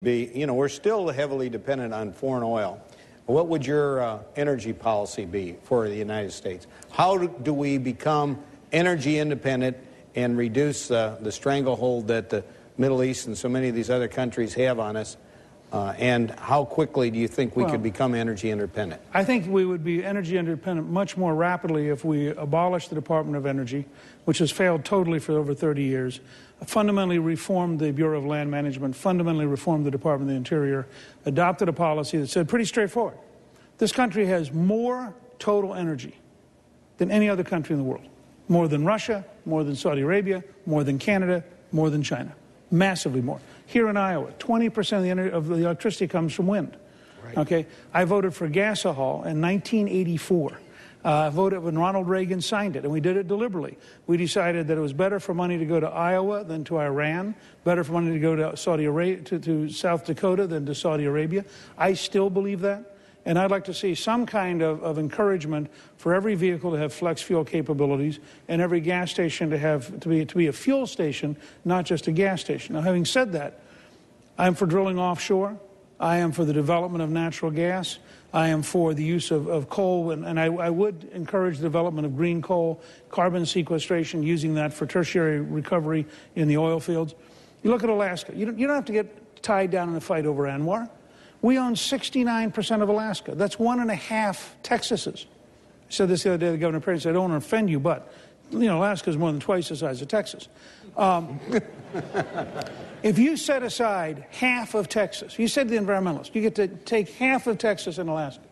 We're still heavily dependent on foreign oil. What would your energy policy be for the United States? How do we become energy independent and reduce the stranglehold that the Middle East and so many of these other countries have on us? And how quickly do you think we could become energy independent? I think we would be energy independent much more rapidly if we abolished the Department of Energy, which has failed totally for over 30 years, fundamentally reformed the Bureau of Land Management, fundamentally reformed the Department of the Interior, adopted a policy that said pretty straightforward, this country has more total energy than any other country in the world. More than Russia, more than Saudi Arabia, more than Canada, more than China. Massively more. Here in Iowa, 20% of the electricity comes from wind. Right. Okay, I voted for gasohol in 1984. I voted when Ronald Reagan signed it, and we did it deliberately. We decided that it was better for money to go to Iowa than to Iran, better for money to go to Saudi Arabia, to South Dakota than to Saudi Arabia. I still believe that. And I'd like to see some kind of encouragement for every vehicle to have flex fuel capabilities and every gas station to be a fuel station, not just a gas station. Now, having said that, I'm for drilling offshore. I am for the development of natural gas. I am for the use of coal, and I would encourage the development of green coal, carbon sequestration, using that for tertiary recovery in the oil fields. You look at Alaska. You don't have to get tied down in a fight over ANWR. We own 69% of Alaska. That's 1.5 Texases. I said this the other day to Governor Perry. Said, I don't want to offend you, but Alaska is more than twice the size of Texas. If you set aside half of Texas, you said to the environmentalists, you get to take half of Texas and Alaska.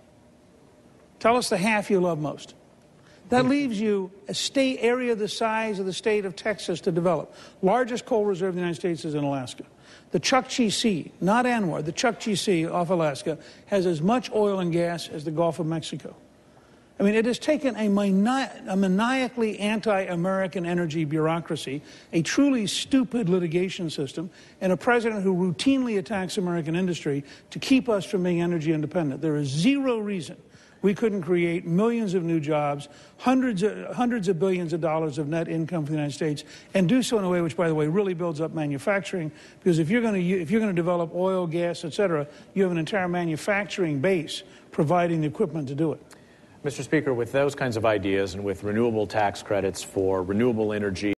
Tell us the half you love most. That leaves you a state area the size of the state of Texas to develop. Largest coal reserve in the United States is in Alaska. The Chukchi Sea, not ANWR, the Chukchi Sea off Alaska has as much oil and gas as the Gulf of Mexico. I mean, it has taken a maniacally anti-American energy bureaucracy, a truly stupid litigation system, and a president who routinely attacks American industry to keep us from being energy independent. There is zero reason we couldn't create millions of new jobs, hundreds of billions of dollars of net income for the United States, and do so in a way which, by the way, really builds up manufacturing. Because if you're going to develop oil, gas, et cetera, you have an entire manufacturing base providing the equipment to do it. Mr. Speaker, with those kinds of ideas and with renewable tax credits for renewable energy